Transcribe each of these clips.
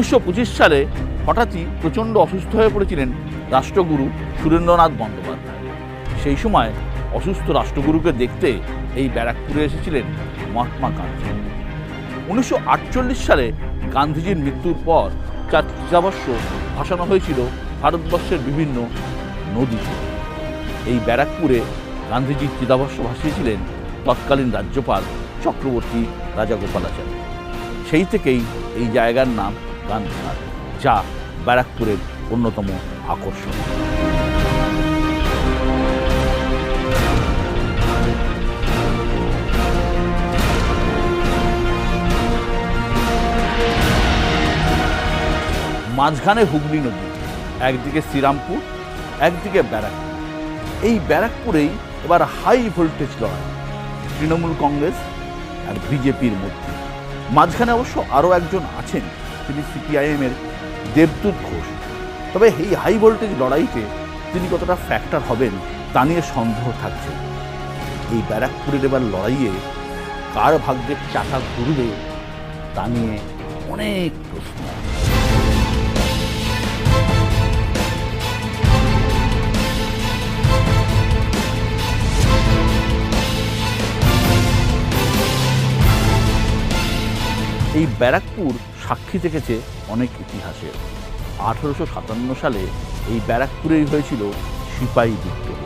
1925 সালে হঠাৎই প্রচণ্ড অসুস্থ হয়ে পড়েছিলেন রাষ্ট্রগুরু সুরেন্দ্রনাথ বন্দ্যোপাধ্যায়। সেই সময় অসুস্থ রাষ্ট্রগুরুকে দেখতে এই ব্যারাকপুরে এসেছিলেন মহাত্মা গান্ধী। 1948 সালে গান্ধীজির মৃত্যুর পর তার চিতাভস্ম ভাসানো হয়েছিল ভারতবর্ষের বিভিন্ন নদীতে। এই ব্যারাকপুরে গান্ধীজির চিতাভস্ম ভাসিয়েছিলেন তৎকালীন রাজ্যপাল চক্রবর্তী রাজাগোপালাচারী। সেই থেকেই এই জায়গার নাম গান্ধীঘাট, যা ব্যারাকপুরের অন্যতম আকর্ষণ। মাঝখানে হুগলি নদী, একদিকে শ্রীরামপুর, একদিকে ব্যারাকপুর। এই ব্যারাকপুরেই এবার হাই ভোল্টেজ লড়াই তৃণমূল কংগ্রেস আর বিজেপির মধ্যে। মাঝখানে অবশ্য আরও একজন আছেন, তিনি সিপিআইএমের দেবদূত ঘোষ। তবে এই হাই ভোল্টেজ লড়াইতে তিনি কতটা ফ্যাক্টর হবেন তা নিয়ে সন্দেহ থাকছে। এই ব্যারাকপুরের এবার লড়াইয়ে কার ভাগ্যের চাকা ঘুরবে তা নিয়ে অনেক প্রশ্ন। এই ব্যারাকপুর সাক্ষী থেকেছে অনেক ইতিহাসের। 1857 সালে এই ব্যারাকপুরেই হয়েছিল সিপাহী বিদ্রোহ।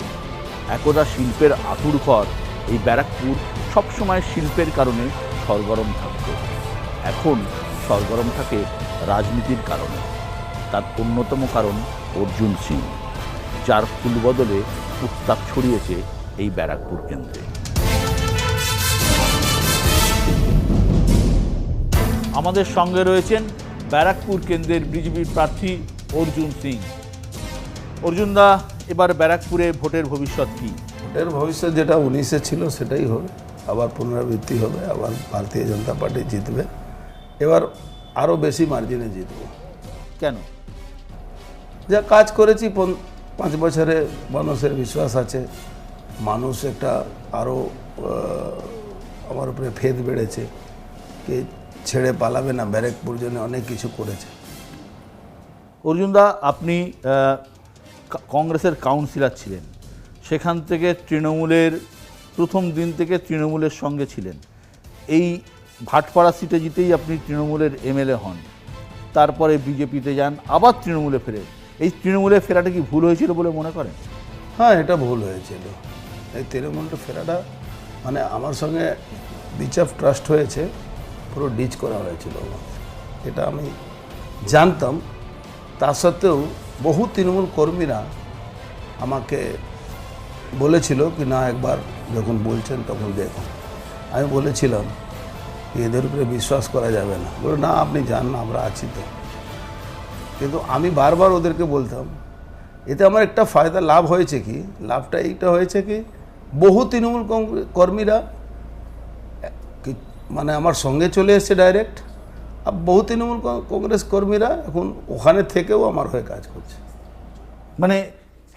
একদা শিল্পের আঁতুড়ঘর এই ব্যারাকপুর সবসময় শিল্পের কারণে সরগরম থাকত। এখন সরগরম থাকে রাজনীতির কারণে। তার অন্যতম কারণ অর্জুন সিং, যার ফুল বদলে উত্তাপ ছড়িয়েছে এই ব্যারাকপুর কেন্দ্রে। আমাদের সঙ্গে রয়েছেন ব্যারাকপুর কেন্দ্রের বিজেপির প্রার্থী অর্জুন সিং। অর্জুনদা, এবার ব্যারাকপুরে ভোটের ভবিষ্যৎ কী? ভোটের ভবিষ্যৎ যেটা 19-এ ছিল সেটাই হবে, আবার পুনরাবৃত্তি হবে, আবার ভারতীয় জনতা পার্টি জিতবে। এবার আরও বেশি মার্জিনে জিতব। কেন? যা কাজ করেছি 5 বছরে মানুষের বিশ্বাস আছে, মানুষ একটা আরও আমার উপরে ফেদ বেড়েছে, কে ছেড়ে পালাবে না। ব্যারাকপুর জন্য অনেক কিছু করেছে। অর্জুনদা, আপনি কংগ্রেসের কাউন্সিলর ছিলেন, সেখান থেকে তৃণমূলের প্রথম দিন থেকে তৃণমূলের সঙ্গে ছিলেন। এই ভাটপাড়া সিটে জিতেই আপনি তৃণমূলের এমএলএ হন, তারপরে বিজেপিতে যান, আবার তৃণমূলে ফেরেন। এই তৃণমূলে ফেরাটা কি ভুল হয়েছিল বলে মনে করেন? হ্যাঁ, এটা ভুল হয়েছিল। এই তৃণমূলটা ফেরাটা মানে আমার সঙ্গে ব্রিচ অফ ট্রাস্ট হয়েছে, পুরো ডিচ করা হয়েছিল। এটা আমি জানতাম, তা সত্ত্বেও বহু তৃণমূল কর্মীরা আমাকে বলেছিল কি না, একবার যখন বলছেন তখন দেখুন। আমি বলেছিলাম এদের উপরে বিশ্বাস করা যাবে না। বলে না, আপনি যান না, আমরা আছি তো। কিন্তু আমি বারবার ওদেরকে বলতাম, এতে আমার একটা ফায়দা লাভ হয়েছে কি, লাভটা এইটা হয়েছে কি, বহু তৃণমূল কর্মীরা মানে আমার সঙ্গে চলে এসছে ডাইরেক্ট। আর বহু তৃণমূল কংগ্রেস কর্মীরা এখন ওখানে থেকেও আমার হয়ে কাজ করছে। মানে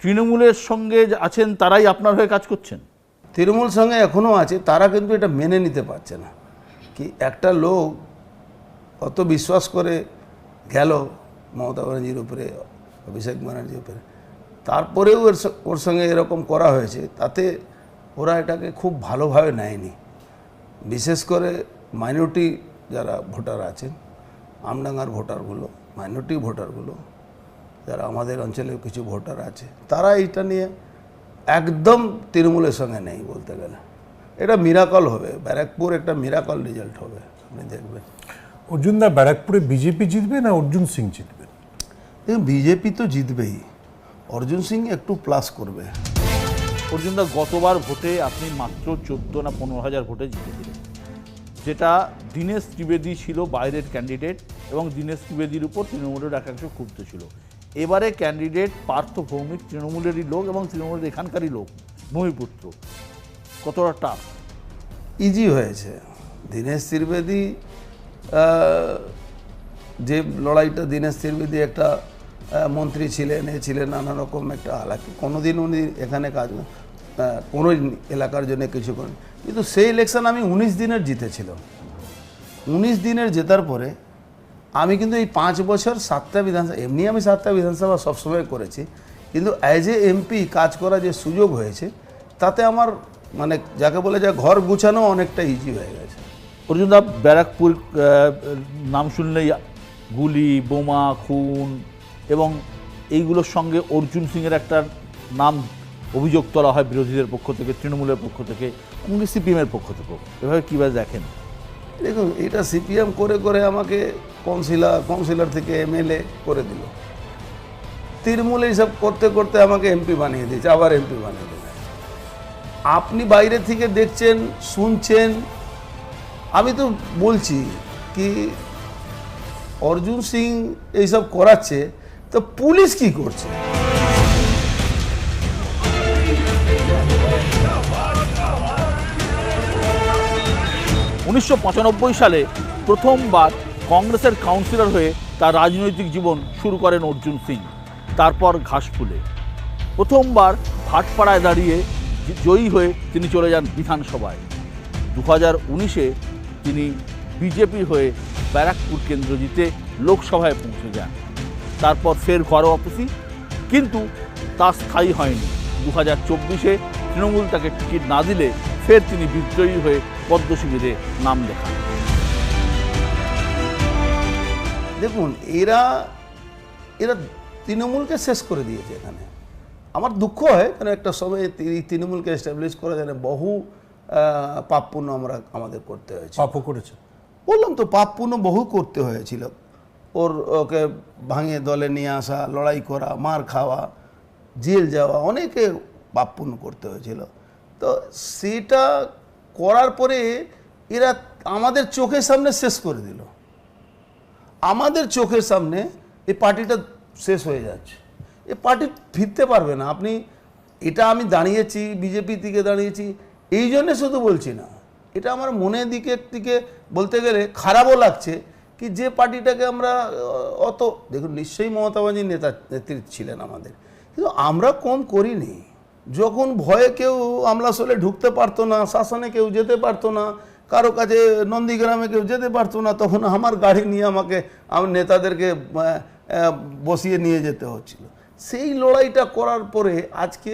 তৃণমূলের সঙ্গে আছেন তারাই আপনার হয়ে কাজ করছেন? তৃণমূল সঙ্গে এখনও আছে, তারা কিন্তু এটা মেনে নিতে পারছে না কি একটা লোক অত বিশ্বাস করে গেল মমতা ব্যানার্জির উপরে, অভিষেক ব্যানার্জির উপরে, তারপরেও ওর সঙ্গে এরকম করা হয়েছে। তাতে ওরা এটাকে খুব ভালোভাবে নেয়নি। বিশেষ করে মাইনরিটি যারা ভোটার আছেন, আমডাঙ্গার ভোটারগুলো, মাইনরিটি ভোটারগুলো, যারা আমাদের অঞ্চলের কিছু ভোটার আছে, তারা এইটা নিয়ে একদম তৃণমূলের সঙ্গে নেই বলতে গেলে। এটা মিরাকল হবে, ব্যারাকপুর একটা মিরাকল রেজাল্ট হবে, আপনি দেখবেন। অর্জুনদা, ব্যারাকপুরে বিজেপি জিতবে না অর্জুন সিং জিতবে? দেখুন, বিজেপি তো জিতবেই, অর্জুন সিং একটু প্লাস করবে। অর্জুনদা, গতবার ভোটে আপনি মাত্র 14 না 15,000 ভোটে জিতেছিলেন, যেটা দীনেশ ত্রিবেদী ছিল বাইরের ক্যান্ডিডেট, এবং দীনেশ ত্রিবেদীর উপর তৃণমূলের একাংশ ক্ষুব্ধ ছিল। এবারে ক্যান্ডিডেট পার্থ ভৌমিক তৃণমূলেরই লোক এবং তৃণমূলের এখানকারই লোক, ভূমিপুত্র। কতটা টাফ? ইজি হয়েছে। দীনেশ ত্রিবেদী যে লড়াইটা, দীনেশ ত্রিবেদী একটা মন্ত্রী ছিলেন, ছিলেন নানা রকম একটা আলাদা, কোনোদিন উনি এখানে কাজ কোনো এলাকার জন্য কিছু করেন। কিন্তু সেই ইলেকশন আমি 19 দিনের জিতেছিলাম। 19 দিনের জেতার পরে আমি কিন্তু এই 5 বছর 7টা বিধানসভা, এমনি আমি 7টা বিধানসভা সবসময় করেছি, কিন্তু অ্যাজ এ এমপি কাজ করা যে সুযোগ হয়েছে তাতে আমার মানে যাকে বলে যে ঘর গুছানো অনেকটা ইজি হয়ে গেছে। অর্জুনদা, ব্যারাকপুর নাম শুনলেই গুলি, বোমা, খুন এবং এইগুলোর সঙ্গে অর্জুন সিংয়ের একটা নাম অভিযোগ তোলা হয় বিরোধীদের পক্ষ থেকে, তৃণমূলের পক্ষ থেকে, এমনকি সিপিএমের পক্ষ থেকেও। এভাবে কীভাবে দেখেন? দেখুন, এটা সিপিএম করে করে আমাকে কাউন্সিলর থেকে এমএলএ করে দিল, তৃণমূল এইসব করতে করতে আমাকে এমপি বানিয়ে দিয়েছে, আবার এমপি বানিয়ে দিল। আপনি বাইরে থেকে দেখছেন, শুনছেন, আমি তো বলছি কি অর্জুন সিং এইসব করাচ্ছে, তো পুলিশ কি করছে? উনিশশো 1995 সালে প্রথমবার কংগ্রেসের কাউন্সিলর হয়ে তার রাজনৈতিক জীবন শুরু করেন অর্জুন সিং। তারপর ঘাসফুলে প্রথমবার ভাটপাড়ায় দাঁড়িয়ে জয়ী হয়ে তিনি চলে যান বিধানসভায়। 2019-এ তিনি বিজেপি হয়ে ব্যারাকপুর কেন্দ্র জিতে লোকসভায় পৌঁছে যান। তারপর ফের ঘরোয়াপসি, কিন্তু তা স্থায়ী হয়নি। 2024-এ তৃণমূল তাকে টিকিট না দিলে ফের তিনি বিদ্রোহী হয়ে পদ্ম শিবিরে নাম লেখান। দেখুন, এরা তৃণমূলকে শেষ করে দিয়েছে এখানে। আমার দুঃখ হয়, কারণ একটা সময় তৃণমূলকে এস্টাবলিশ করা যায় না, বহু পাপ পুণ্য আমাদের করতে হয়েছে। পাপও করেছে, বললাম তো, পাপ পুণ্য বহু করতে হয়েছিল। ওকে ভাঙিয়ে দলে নিয়ে আসা, লড়াই করা, মার খাওয়া, জেল যাওয়া, অনেকে পাপ পুণ্য করতে হয়েছিল। তো সেটা করার পরে এরা আমাদের চোখের সামনে শেষ করে দিল। আমাদের চোখের সামনে এই পার্টিটা শেষ হয়ে যাচ্ছে। এই পার্টি ফিরতে পারবে না। আপনি এটা আমি দাঁড়িয়েছি, বিজেপি থেকে দাঁড়িয়েছি, এই জন্যে শুধু বলছি না, এটা আমার মনের দিকে বলতে গেলে খারাপও লাগছে কি যে পার্টিটাকে আমরা অত, দেখুন নিশ্চয়ই মমতা ব্যানার্জি নেতৃত্ব ছিলেন আমাদের, কিন্তু আমরা কম করিনি। যখন ভয়ে কেউ আমলাশোলে ঢুকতে পারতো না, শাসনে কেউ যেতে পারতো না, কারো কাছে নন্দীগ্রামে কেউ যেতে পারতো না, তখন আমার গাড়ি নিয়ে আমাকে আমার নেতাদেরকে বসিয়ে নিয়ে যেতে হচ্ছিল। সেই লড়াইটা করার পরে আজকে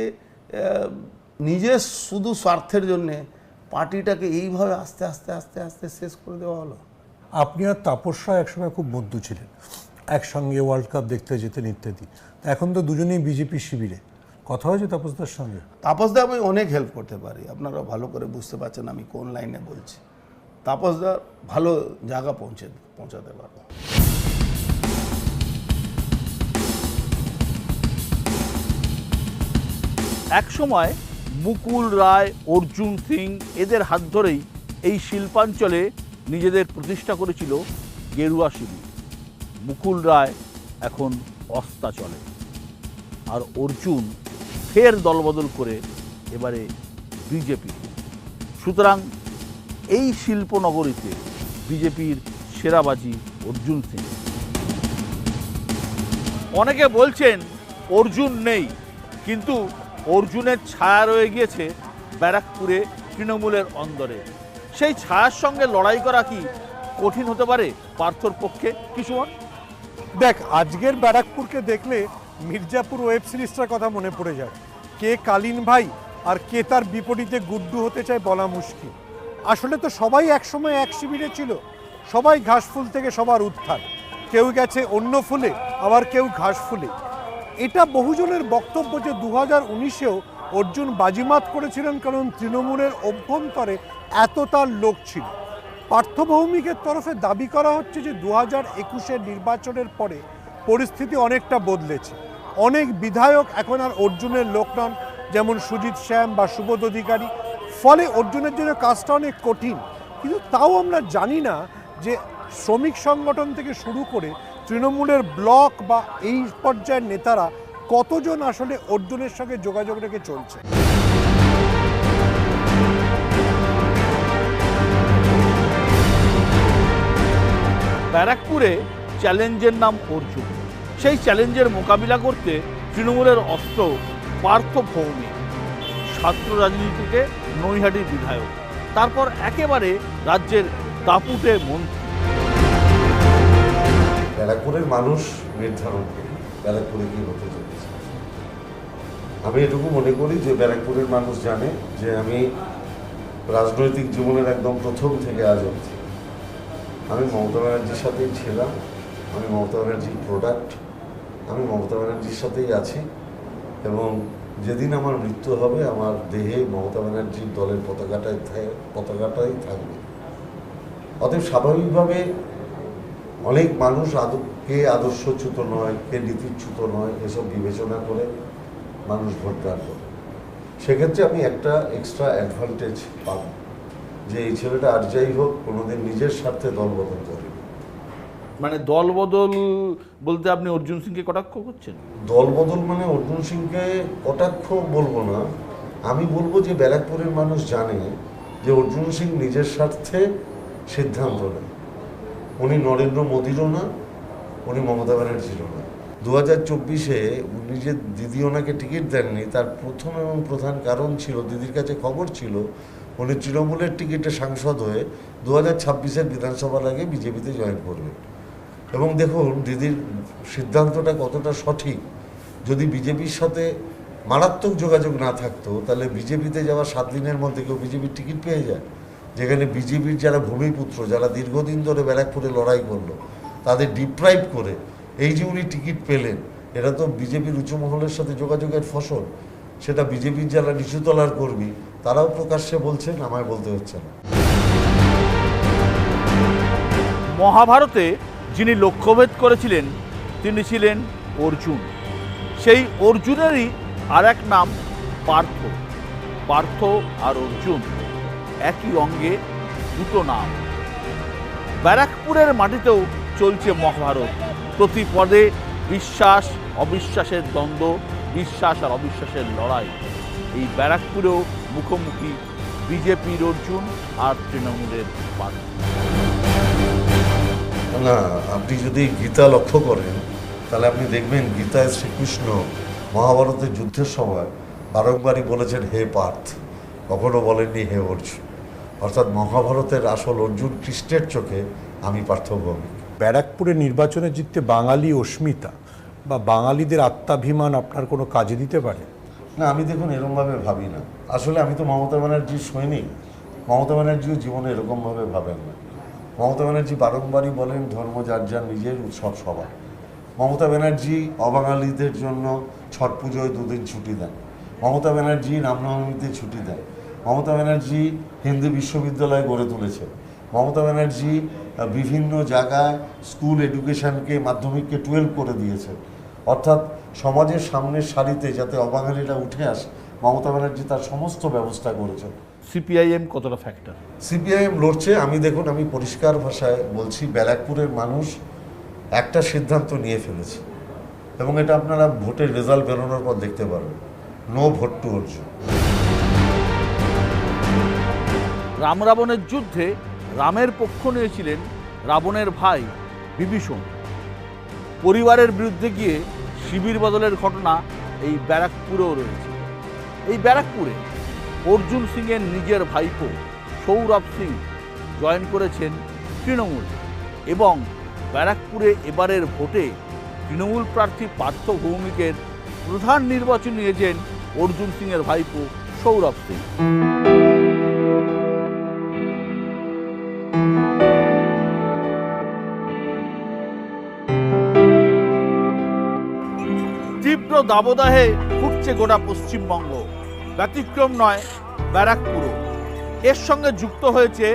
নিজের শুধু স্বার্থের জন্যে পার্টিটাকে এইভাবে আস্তে আস্তে আস্তে আস্তে শেষ করে দেওয়া হলো। আপনি আর তাপস রায় একসময় খুব বন্ধু ছিলেন, একসঙ্গে ওয়ার্ল্ড কাপ দেখতে যেতেন ইত্যাদি। এখন তো দুজনেই বিজেপি শিবিরে। কথা হয়েছে তাপসদার সঙ্গে? তাপসদা আমি অনেক হেল্প করতে পারি, আপনারা ভালো করে বুঝতে পারছেন আমি কোন লাইনে বলছি। তাপসদা ভালো জায়গা পৌঁছাতে পারবো। এক সময় মুকুল রায়, অর্জুন সিং এদের হাত ধরেই এই শিল্পাঞ্চলে নিজেদের প্রতিষ্ঠা করেছিল গেরুয়া শিবির। মুকুল রায় এখন অস্তাচলে, আর অর্জুন ফের দলবদল করে এবারে বিজেপি। সুতরাং এই শিল্পনগরীতে বিজেপির সেরাবাজি অর্জুন সিং। অনেকে বলছেন অর্জুন নেই, কিন্তু অর্জুনের ছায়া রয়ে গিয়েছে ব্যারাকপুরে তৃণমূলের অন্দরে। সেই ছায়ার সঙ্গে লড়াই করা কি কঠিন হতে পারে পার্থর পক্ষে? কিশোর, দেখ, আজকের ব্যারাকপুরকে দেখলে মির্জাপুর ওয়েব সিরিজটার কথা মনে পড়ে যায়। কে কালীন ভাই আর কে তার বিপরীতে গুড্ডু হতে চায় বলা মুশকিল। আসলে তো সবাই একসময় এক শিবিরে ছিল, সবাই ঘাসফুল থেকে সবার উত্থান। কেউ গেছে অন্য ফুলে, আবার কেউ ঘাস ফুলে। এটা বহুজনের বক্তব্য যে 2019-এও অর্জুন বাজিমাত করেছিলেন, কারণ তৃণমূলের অভ্যন্তরে এত তার লোক ছিল। পার্থ ভৌমিকের তরফে দাবি করা হচ্ছে যে 2021-এর নির্বাচনের পরে পরিস্থিতি অনেকটা বদলেছে। অনেক বিধায়ক এখন আর অর্জুনের লোক নন, যেমন সুজিত শ্যাম বা সুবোধ অধিকারী। ফলে অর্জুনের জন্য কাজটা অনেক কঠিন। কিন্তু তাও আমরা জানি না যে শ্রমিক সংগঠন থেকে শুরু করে তৃণমূলের ব্লক বা এই পর্যায়ের নেতারা কতজন আসলে অর্জুনের সঙ্গে যোগাযোগ রেখে চলছে। ব্যারাকপুরে চ্যালেঞ্জের নাম অর্জুন। সেই চ্যালেঞ্জের মোকাবিলা করতে তৃণমূলের অস্ত্র পার্থ ভৌমিক। ছাত্র রাজনীতিতে নৈহাটির বিধায়ক, তারপর একেবারে রাজ্যের দাপুটে মন্ত্রী। ব্যারাকপুরের মানুষ নির্ধারণ করে ব্যারাকপুরে কী হতে চলেছে। আমি এটুকু মনে করি যে ব্যারাকপুরের মানুষ জানে যে আমি রাজনৈতিক জীবনের একদম প্রথম থেকে আজ অবধি আমি মমতা ব্যানার্জির সাথেই ছিলাম, আমি মমতা ব্যানার্জির প্রোডাক্ট, আমি মমতা ব্যানার্জির সাথেই আছি এবং যেদিন আমার মৃত্যু হবে আমার দেহে মমতা ব্যানার্জির দলের পতাকাটাই থাকবে। অতএব স্বাভাবিকভাবে অনেক মানুষ কে আদর্শচ্যুত নয়, কে নীতিচ্যুত নয়, এসব বিবেচনা করে মানুষ ভোটদান করে। সেক্ষেত্রে আমি একটা এক্সট্রা অ্যাডভান্টেজ পাব যে এই ছেলেটা আর যাই হোক কোনোদিন নিজের স্বার্থে দল বদল করে। মানে দল বদল বলতে আপনি অর্জুন সিংকে কটাক্ষ করছেন? দল বদল মানে অর্জুন সিংকে কটাক্ষ বলবো না, আমি বলবো যে ব্যারাকপুরের মানুষ জানে যে অর্জুন সিং নিজের স্বার্থে সিদ্ধান্ত নেয়। উনি নরেন্দ্র মোদীরও না, উনি মমতা ব্যানার্জিরও না। 2024-এ উনি যে দিদি ওনাকে টিকিট দেননি তার প্রথম এবং প্রধান কারণ ছিল, দিদির কাছে খবর ছিল উনি তৃণমূলের টিকিটে সাংসদ হয়ে 2026-এর বিধানসভার আগে বিজেপিতে জয়েন করবেন। এবং দেখুন দিদির সিদ্ধান্তটা কতটা সঠিক। যদি বিজেপির সাথে মারাত্মক যোগাযোগ না থাকতো তাহলে বিজেপিতে যাওয়া 7 দিনের মধ্যে কেউ বিজেপির টিকিট পেয়ে যায়, যেখানে বিজেপির যারা ভূমিপুত্র, যারা দীর্ঘদিন ধরে ব্যারাকপুরে লড়াই করলো, তাদের ডিপ্রাইভ করে এই যে উনি টিকিট পেলেন, এটা তো বিজেপির উচ্চমহলের সাথে যোগাযোগের ফসল। সেটা বিজেপির যারা নিচুতলার কর্মী তারাও প্রকাশ্যে বলছেন, আমায় বলতে হচ্ছে না। মহাভারতে যিনি লক্ষ্যভেদ করেছিলেন তিনি ছিলেন অর্জুন। সেই অর্জুনেরই আর এক নাম পার্থ। পার্থ আর অর্জুন একই অঙ্গে দুটো নাম। ব্যারাকপুরের মাটিতেও চলছে মহাভারত। প্রতি পদে বিশ্বাস অবিশ্বাসের দ্বন্দ্ব, বিশ্বাস আর অবিশ্বাসের লড়াই। এই ব্যারাকপুরেও মুখোমুখি বিজেপির অর্জুন আর তৃণমূলের পার্থ। না, আপনি যদি গীতা লক্ষ্য করেন তাহলে আপনি দেখবেন গীতায় শ্রীকৃষ্ণ মহাভারতের যুদ্ধের সময় বারংবারই বলেছেন হে পার্থ, কখনো বলেননি হে অর্জুন। অর্থাৎ মহাভারতের আসল অর্জুন কৃষ্ণের চোখে, আমি পার্থভৌমিক। ব্যারাকপুরে নির্বাচনে জিততে বাঙালি অস্মিতা বা বাঙালিদের আত্মাভিমান আপনার কোনো কাজে দিতে পারে? না, আমি দেখুন এরকমভাবে ভাবি না। আসলে আমি তো মমতা ব্যানার্জির সৈনিক। মমতা ব্যানার্জিও জীবনে এরকমভাবে ভাবেন না। মমতা ব্যানার্জি বারংবারই বলেন ধর্ম যার যার নিজের উৎসব সবার। মমতা ব্যানার্জি অবাঙালিদের জন্য ছট পুজোয় 2 দিন ছুটি দেন। মমতা ব্যানার্জি রামনবমীতে ছুটি দেন। মমতা ব্যানার্জি হিন্দু বিশ্ববিদ্যালয় গড়ে তুলেছেন। মমতা ব্যানার্জি বিভিন্ন জায়গায় স্কুল এডুকেশনকে, মাধ্যমিককে 12 করে দিয়েছেন। অর্থাৎ সমাজের সামনের সারিতে যাতে অবাঙালিরা উঠে আসে, মমতা ব্যানার্জি তার সমস্ত ব্যবস্থা করেছেন। সিপিআইএম কতটা ফ্যাক্টর? সিপিআইএম লড়ছে। আমি দেখুন, আমি পরিষ্কার ভাষায় বলছি, ব্যারাকপুরের মানুষ একটা সিদ্ধান্ত নিয়ে ফেলেছে এবং এটা আপনারা ভোটের রেজাল্ট বেরোনোর পর দেখতে পারবেন। No vote to Arjun. Ram রাবণের যুদ্ধে রামের পক্ষ নিয়েছিলেন রাবণের ভাই বিভীষণ। পরিবারের বিরুদ্ধে গিয়ে শিবির বদলের ঘটনা এই ব্যারাকপুরেও রয়েছে। এই ব্যারাকপুরে অর্জুন সিংয়ের নিজের ভাইপো সৌরভ সিং জয়েন করেছেন তৃণমূল এবং ব্যারাকপুরে এবারের ভোটে তৃণমূল প্রার্থী পার্থ ভৌমিকের প্রধান নির্বাচনী এজেন্ট অর্জুন সিংয়ের ভাইপো সৌরভ সিং। তীব্র দাবদাহে ফুটছে গোটা পশ্চিমবঙ্গ, ব্যতিক্রম নয় ব্যারাকপুরও। এর সঙ্গে যুক্ত হয়েছে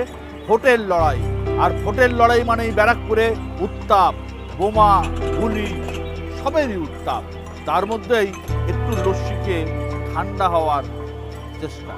ভোটের লড়াই, আর ভোটের লড়াই মানেই ব্যারাকপুরে উত্তাপ, বোমা, গুলি, সবেরই উত্তাপ। তার মধ্যেই একটু লস্যিকে ঠান্ডা হওয়ার চেষ্টা।